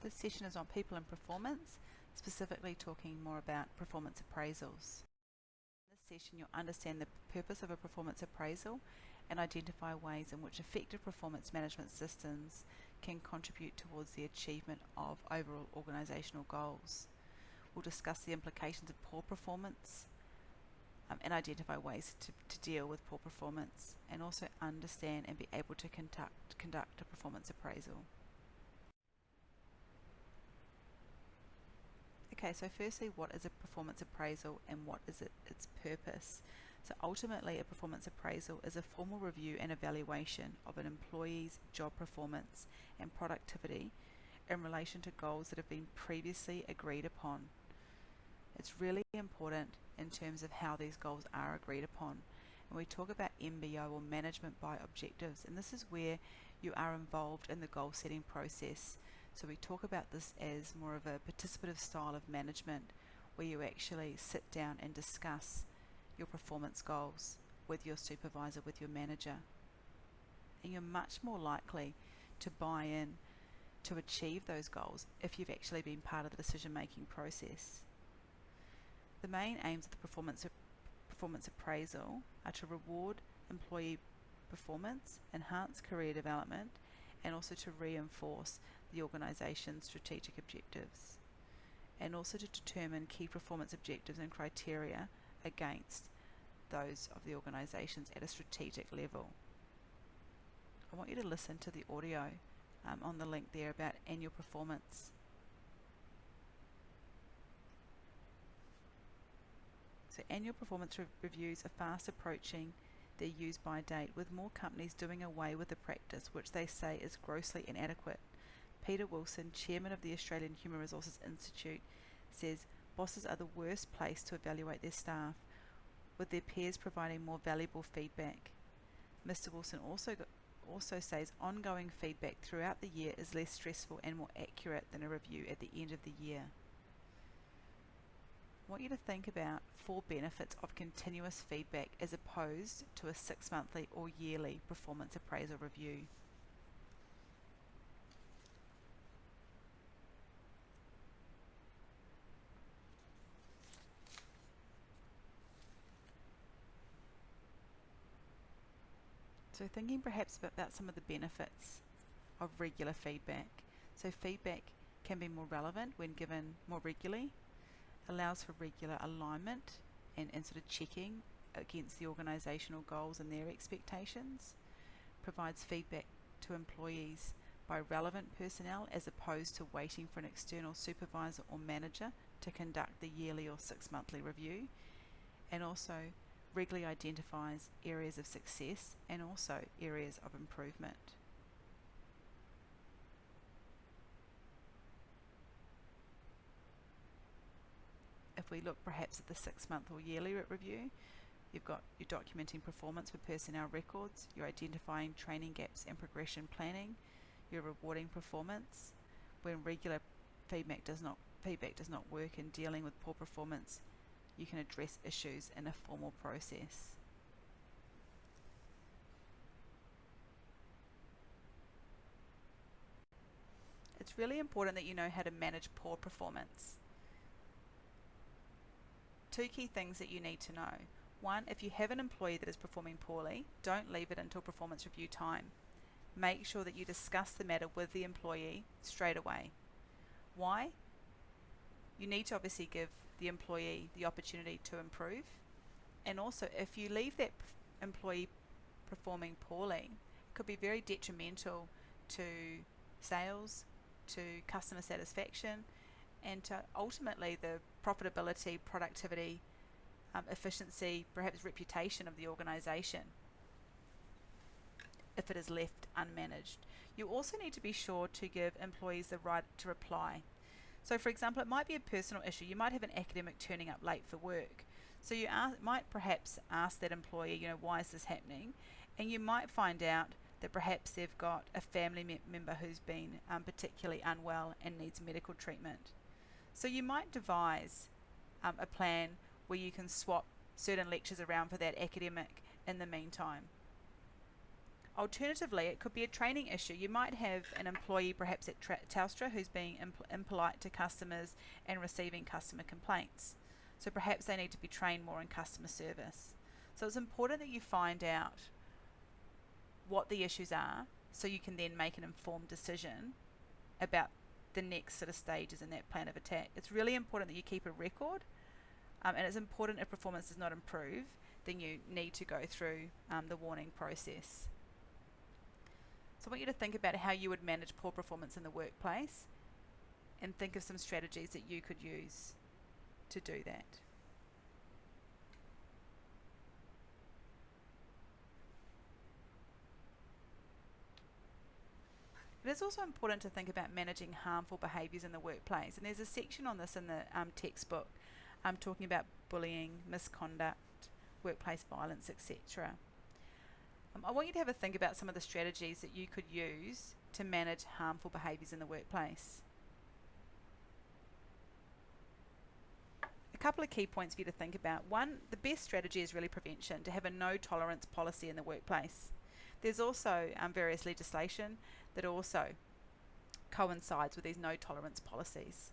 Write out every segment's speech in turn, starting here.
This session is on people and performance, specifically talking more about performance appraisals. In this session, you'll understand the purpose of a performance appraisal and identify ways in which effective performance management systems can contribute towards the achievement of overall organisational goals. We'll discuss the implications of poor performance and identify ways to deal with poor performance, and also understand and be able to conduct a performance appraisal. Okay, so firstly, what is a performance appraisal and what is its purpose? So ultimately, a performance appraisal is a formal review and evaluation of an employee's job performance and productivity in relation to goals that have been previously agreed upon. It's really important in terms of how these goals are agreed upon. And we talk about MBO, or management by objectives, and this is where you are involved in the goal setting process. So we talk about this as more of a participative style of management, where you actually sit down and discuss your performance goals with your supervisor, with your manager. And you're much more likely to buy in to achieve those goals if you've actually been part of the decision-making process. The main aims of the performance appraisal are to reward employee performance, enhance career development, and also to reinforce the organisation's strategic objectives, and also to determine key performance objectives and criteria against those of the organisations at a strategic level. I want you to listen to the audio on the link there about annual performance. So annual performance reviews are fast approaching their use-by date, with more companies doing away with the practice, which they say is grossly inadequate. Peter Wilson, chairman of the Australian Human Resources Institute, says bosses are the worst place to evaluate their staff, with their peers providing more valuable feedback. Mr. Wilson also says ongoing feedback throughout the year is less stressful and more accurate than a review at the end of the year. I want you to think about 4 benefits of continuous feedback as opposed to a 6-monthly or yearly performance appraisal review. So thinking perhaps about some of the benefits of regular feedback. So feedback can be more relevant when given more regularly, allows for regular alignment and sort of checking against the organisational goals and their expectations, provides feedback to employees by relevant personnel as opposed to waiting for an external supervisor or manager to conduct the yearly or 6-monthly review, and also regularly identifies areas of success and also areas of improvement. If we look perhaps at the 6-month or yearly review, you're documenting performance with personnel records, you're identifying training gaps and progression planning, you're rewarding performance. When regular feedback does not work in dealing with poor performance, you can address issues in a formal process. It's really important that you know how to manage poor performance. 2 key things that you need to know. 1, if you have an employee that is performing poorly, don't leave it until performance review time. Make sure that you discuss the matter with the employee straight away. Why? You need to obviously give the employee the opportunity to improve, and also if you leave that employee performing poorly, it could be very detrimental to sales, to customer satisfaction, and to ultimately the profitability, productivity, efficiency, perhaps reputation of the organisation if it is left unmanaged. You also need to be sure to give employees the right to reply. So for example, it might be a personal issue. You might have an academic turning up late for work. So you might perhaps ask that employee, why is this happening? And you might find out that perhaps they've got a family member who's been particularly unwell and needs medical treatment. So you might devise a plan where you can swap certain lectures around for that academic in the meantime. Alternatively, it could be a training issue. You might have an employee perhaps at Telstra who's being impolite to customers and receiving customer complaints. So perhaps they need to be trained more in customer service. So it's important that you find out what the issues are so you can then make an informed decision about the next sort of stages in that plan of attack. It's really important that you keep a record, and it's important if performance does not improve, then you need to go through the warning process. So I want you to think about how you would manage poor performance in the workplace and think of some strategies that you could use to do that. It is also important to think about managing harmful behaviours in the workplace, and there's a section on this in the textbook talking about bullying, misconduct, workplace violence, etc. I want you to have a think about some of the strategies that you could use to manage harmful behaviours in the workplace. A couple of key points for you to think about. One, the best strategy is really prevention, to have a no tolerance policy in the workplace. There's also various legislation that also coincides with these no tolerance policies.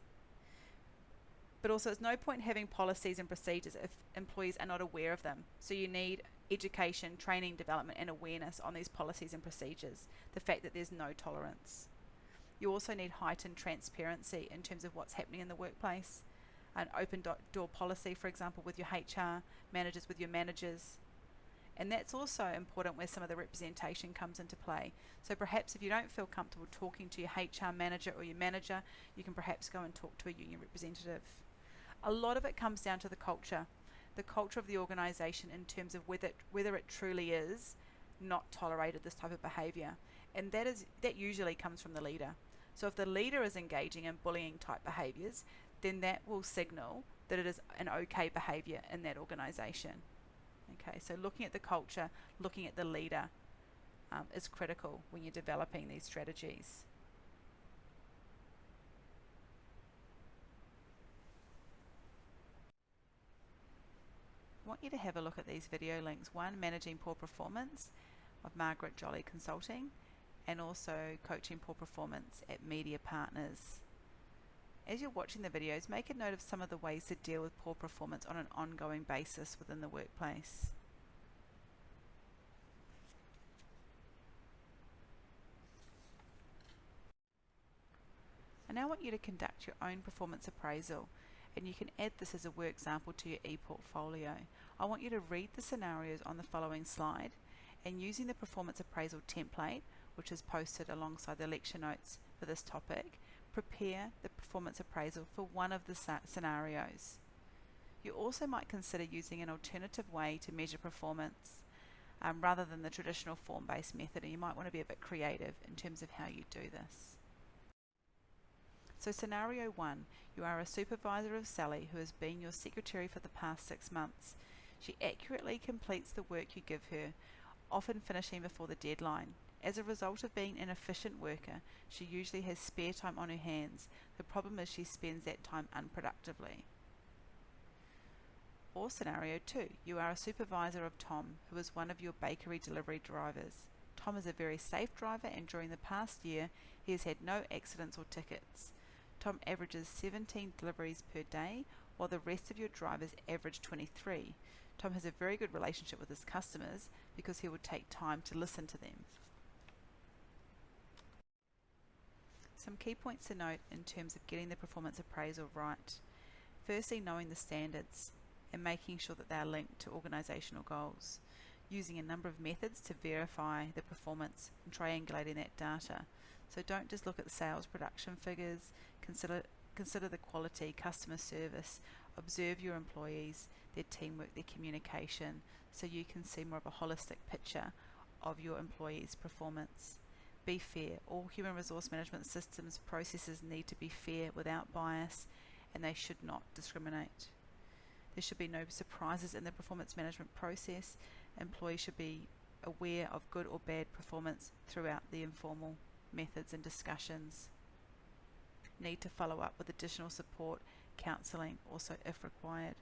But also, there's no point having policies and procedures if employees are not aware of them. So you need education, training, development and awareness on these policies and procedures, the fact that there's no tolerance. You also need heightened transparency in terms of what's happening in the workplace, an open door policy, for example, with your HR managers, with your managers. And that's also important where some of the representation comes into play. So perhaps if you don't feel comfortable talking to your HR manager or your manager, you can perhaps go and talk to a union representative. A lot of it comes down to the culture of the organisation in terms of whether it truly is not tolerated this type of behaviour, and that usually comes from the leader. So if the leader is engaging in bullying type behaviours, then that will signal that it is an okay behaviour in that organisation. Okay, so looking at the culture, looking at the leader is critical when you're developing these strategies. I want you to have a look at these video links. One, Managing Poor Performance of Margaret Jolly Consulting, and also Coaching Poor Performance at Media Partners. As you're watching the videos, make a note of some of the ways to deal with poor performance on an ongoing basis within the workplace. I now want you to conduct your own performance appraisal, and you can add this as a work example to your e-portfolio. I want you to read the scenarios on the following slide, and using the performance appraisal template, which is posted alongside the lecture notes for this topic, prepare the performance appraisal for one of the scenarios. You also might consider using an alternative way to measure performance rather than the traditional form-based method, and you might want to be a bit creative in terms of how you do this. So scenario 1, you are a supervisor of Sally who has been your secretary for the past 6 months. She accurately completes the work you give her, often finishing before the deadline. As a result of being an efficient worker, she usually has spare time on her hands. The problem is she spends that time unproductively. Or scenario 2, you are a supervisor of Tom, who is one of your bakery delivery drivers. Tom is a very safe driver, and during the past year he has had no accidents or tickets. Tom averages 17 deliveries per day, while the rest of your drivers average 23. Tom has a very good relationship with his customers because he would take time to listen to them. Some key points to note in terms of getting the performance appraisal right. Firstly, knowing the standards and making sure that they are linked to organisational goals. Using a number of methods to verify the performance and triangulating that data. So don't just look at the sales production figures, consider the quality, customer service, observe your employees, their teamwork, their communication, so you can see more of a holistic picture of your employees' performance. Be fair. All human resource management systems, processes need to be fair without bias, and they should not discriminate. There should be no surprises in the performance management process. Employees should be aware of good or bad performance throughout the informal methods and discussions. Need to follow up with additional support, counselling also if required.